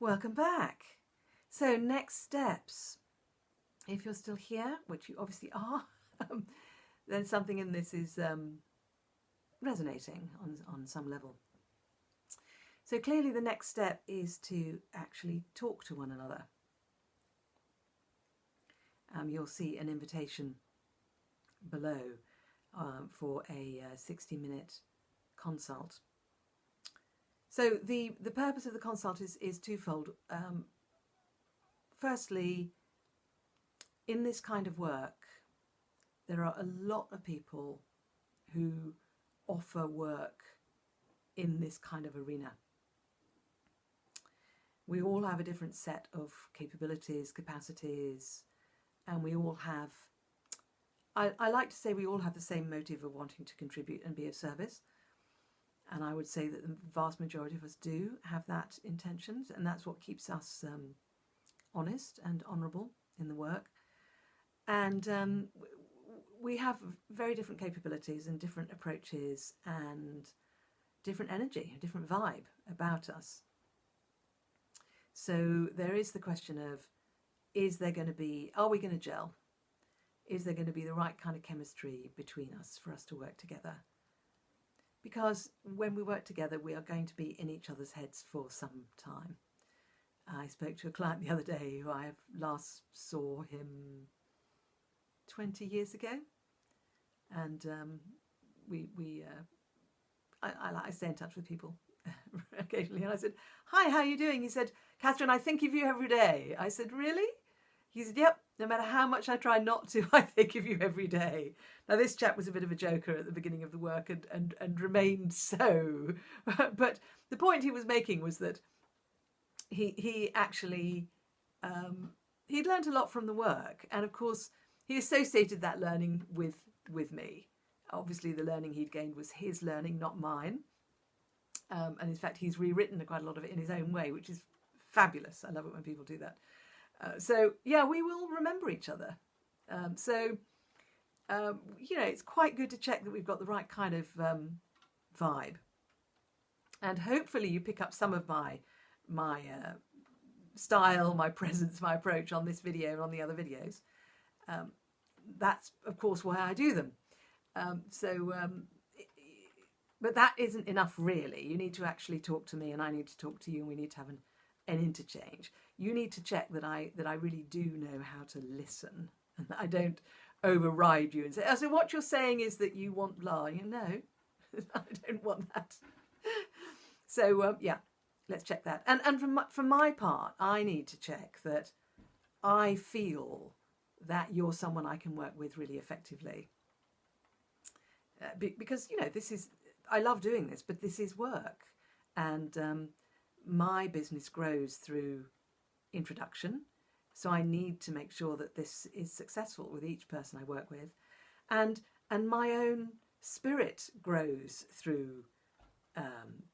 Welcome back. So next steps, if you're still here, which you obviously are, then something in this is resonating on some level. So clearly the next step is to actually talk to one another. You'll see an invitation below for a 60-minute consult. So the purpose of the consult is twofold. Firstly, in this kind of work, there are a lot of people who offer work in this kind of arena. We all have a different set of capabilities, capacities, and we all have, I like to say we all have the same motive of wanting to contribute and be of service. And I would say that the vast majority of us do have that intention, and that's what keeps us honest and honourable in the work. And we have very different capabilities and different approaches and different energy, a different vibe about us. So there is the question of, are we going to gel? Is there going to be the right kind of chemistry between us for us to work together? Because when we work together, we are going to be in each other's heads for some time. I spoke to a client the other day who I last saw him 20 years ago. And I stay in touch with people occasionally. And I said, "Hi, how are you doing?" He said, "Catherine, I think of you every day." I said, "Really?" He said, "Yep, no matter how much I try not to, I think of you every day." Now, this chap was a bit of a joker at the beginning of the work and remained so. But the point he was making was that he actually, he'd learned a lot from the work. And of course, he associated that learning with me. Obviously, the learning he'd gained was his learning, not mine. And in fact, he's rewritten quite a lot of it in his own way, which is fabulous. I love it when people do that. So, yeah, we will remember each other. It's quite good to check that we've got the right kind of vibe. And hopefully you pick up some of my style, my presence, my approach on this video and on the other videos. That's, of course, why I do them. But that isn't enough, really. You need to actually talk to me, and I need to talk to you, and we need to have an interchange. You need to check that I really do know how to listen, and that I don't override you and say, "Oh, so what you're saying is that you want blah." No, I don't want that. So yeah, let's check that. And for my part, I need to check that I feel that you're someone I can work with really effectively. Because I love doing this, but this is work, and my business grows through introduction, so I need to make sure that this is successful with each person I work with, and my own spirit grows through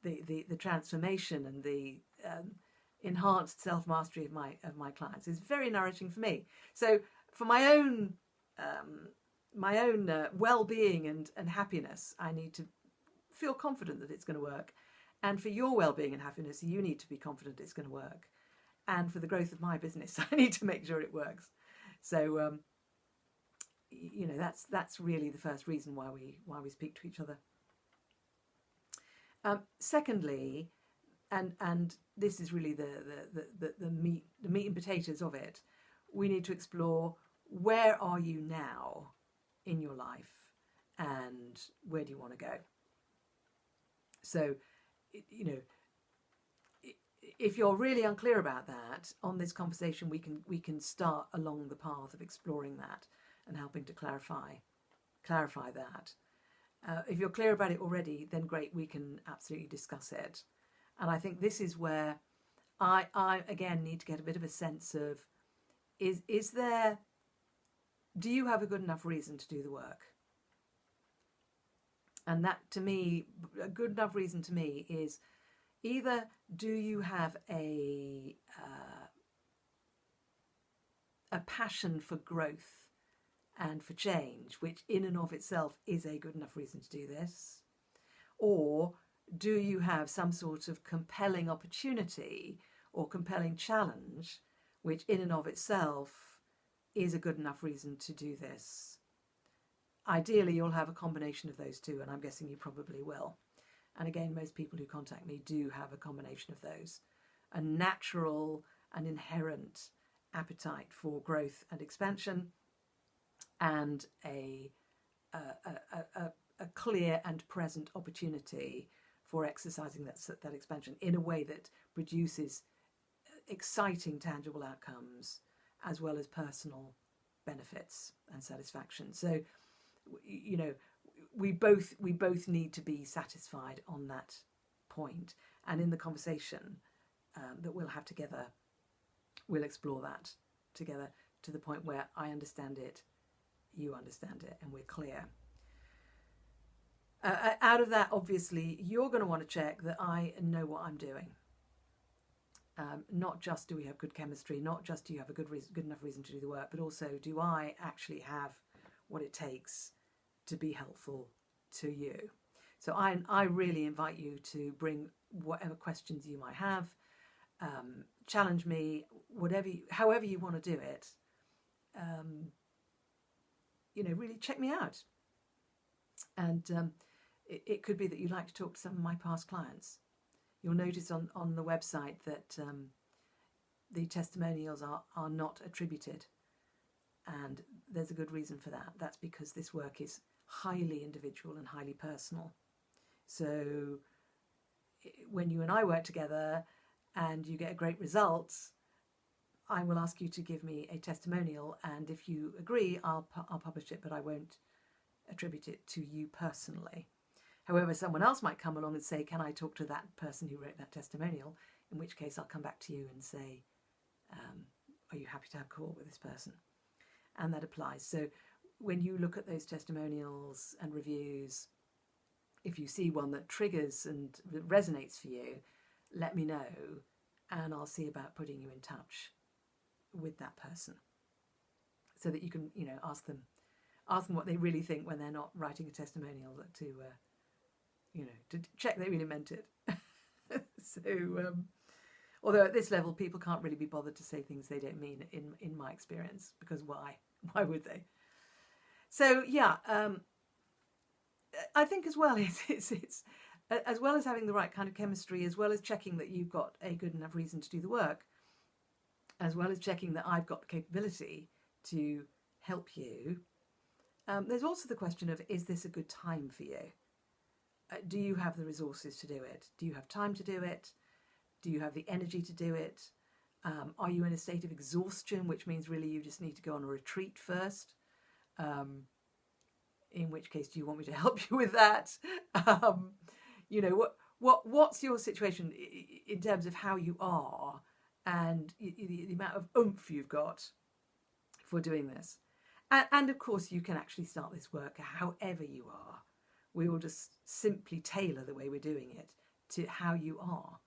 the transformation and the enhanced self-mastery of my clients. Is very nourishing for me. So for my own well-being and happiness, I need to feel confident that it's going to work. And for your well-being and happiness, you need to be confident it's going to work. And for the growth of my business, I need to make sure it works. So, that's really the first reason why we speak to each other. Secondly, and this is really the meat and potatoes of it, we need to explore, where are you now in your life, and where do you want to go? So, if you're really unclear about that, on this conversation we can start along the path of exploring that and helping to clarify that. If you're clear about it already, then great, we can absolutely discuss it. And I think this is where I again need to get a bit of a sense of, do you have a good enough reason to do the work? And that, to me, a good enough reason to me is either, do you have a passion for growth and for change, which in and of itself is a good enough reason to do this? Or do you have some sort of compelling opportunity or compelling challenge, which in and of itself is a good enough reason to do this. Ideally, you'll have a combination of those two, and I'm guessing you probably will. And again, most people who contact me do have a combination of those. A natural and inherent appetite for growth and expansion, and a clear and present opportunity for exercising that expansion in a way that produces exciting, tangible outcomes, as well as personal benefits and satisfaction. So, you know, we both need to be satisfied on that point. And in the conversation that we'll have together, we'll explore that together to the point where I understand it, you understand it, and we're clear. Out of that, obviously, you're going to want to check that I know what I'm doing. Not just do we have good chemistry, not just do you have a good enough reason to do the work, but also do I actually have what it takes to be helpful to you. So I really invite you to bring whatever questions you might have, challenge me, however you want to do it. Really check me out. And it could be that you'd like to talk to some of my past clients. You'll notice on the website that the testimonials are not attributed. And there's a good reason for that. That's because this work is highly individual and highly personal. So when you and I work together and you get a great result, I will ask you to give me a testimonial. And if you agree, I'll publish it, but I won't attribute it to you personally. However, someone else might come along and say, can I talk to that person who wrote that testimonial? In which case I'll come back to you and say, are you happy to have a call with this person? And that applies. So when you look at those testimonials and reviews, if you see one that triggers and resonates for you, let me know, and I'll see about putting you in touch with that person so that you can, ask them what they really think when they're not writing a testimonial, to check they really meant it. So, although at this level, people can't really be bothered to say things they don't mean, in my experience, because why? Why would they? So, yeah, I think as well, it's as well as having the right kind of chemistry, as well as checking that you've got a good enough reason to do the work, as well as checking that I've got the capability to help you. There's also the question of, is this a good time for you? Do you have the resources to do it? Do you have time to do it? Do you have the energy to do it? Are you in a state of exhaustion, which means really you just need to go on a retreat first? In which case, do you want me to help you with that? What's your situation in terms of how you are and the amount of oomph you've got for doing this? And of course, you can actually start this work however you are. We will just simply tailor the way we're doing it to how you are.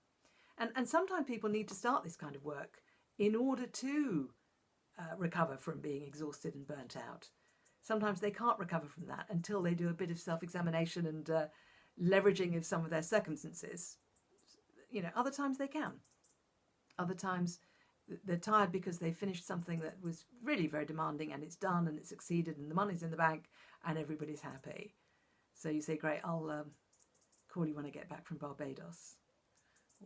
And sometimes people need to start this kind of work in order to recover from being exhausted and burnt out. Sometimes they can't recover from that until they do a bit of self-examination and leveraging of some of their circumstances. Other times they can. Other times they're tired because they finished something that was really very demanding, and it's done and it succeeded and the money's in the bank and everybody's happy. So you say, great, I'll call you when I get back from Barbados,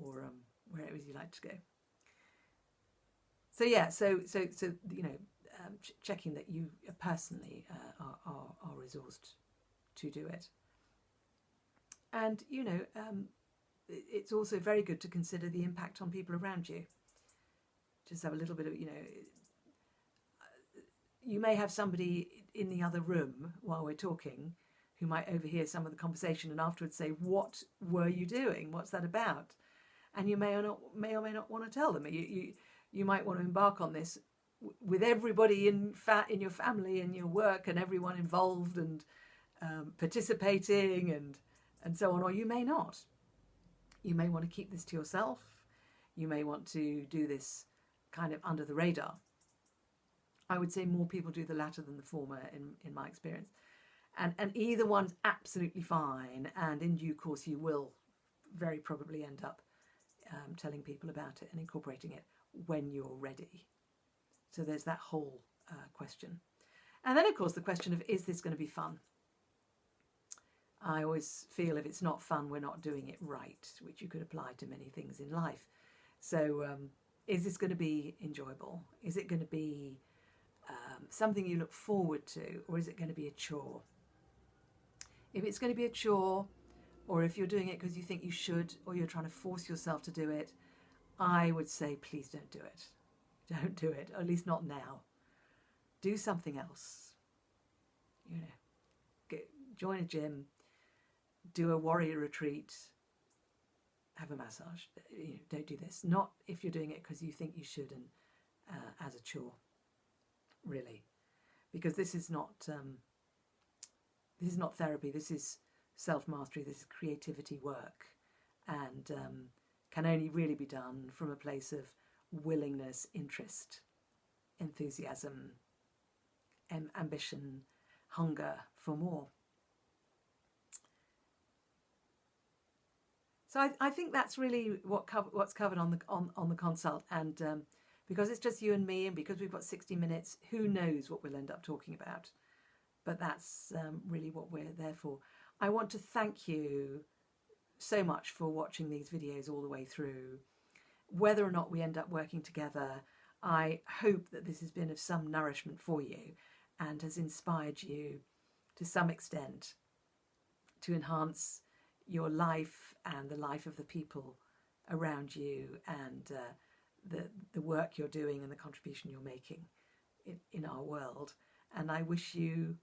or wherever you like to go. So yeah, checking that you personally are resourced to do it. And it's also very good to consider the impact on people around you. Just have a little bit of, you may have somebody in the other room while we're talking who might overhear some of the conversation and afterwards say, what were you doing? What's that about? And you may or may not want to tell them. You might want to embark on this with everybody in your family and your work and everyone involved and participating and so on, or you may not. You may want to keep this to yourself. You may want to do this kind of under the radar. I would say more people do the latter than the former in my experience. And either one's absolutely fine, and in due course you will very probably end up telling people about it and incorporating it when you're ready. So there's that whole question. And then, of course, the question of, is this going to be fun? I always feel if it's not fun, we're not doing it right, which you could apply to many things in life. So is this going to be enjoyable? Is it going to be something you look forward to, or is it going to be a chore? If it's going to be a chore, or if you're doing it because you think you should, or you're trying to force yourself to do it, I would say, please don't do it. Don't do it, or at least not now. Do something else. You know, join a gym, do a warrior retreat, have a massage. You know, don't do this. Not if you're doing it because you think you should and as a chore, really, because this is not therapy. This is self-mastery. This is creativity work, and can only really be done from a place of willingness, interest, enthusiasm, ambition, hunger for more. So I think that's really what's covered on the consult, and because it's just you and me, and because we've got 60 minutes, who knows what we'll end up talking about. But that's really what we're there for. I want to thank you so much for watching these videos all the way through. Whether or not we end up working together, I hope that this has been of some nourishment for you and has inspired you to some extent to enhance your life and the life of the people around you, and the work you're doing and the contribution you're making in our world. And I wish you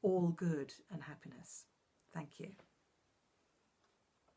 all good and happiness. Thank you.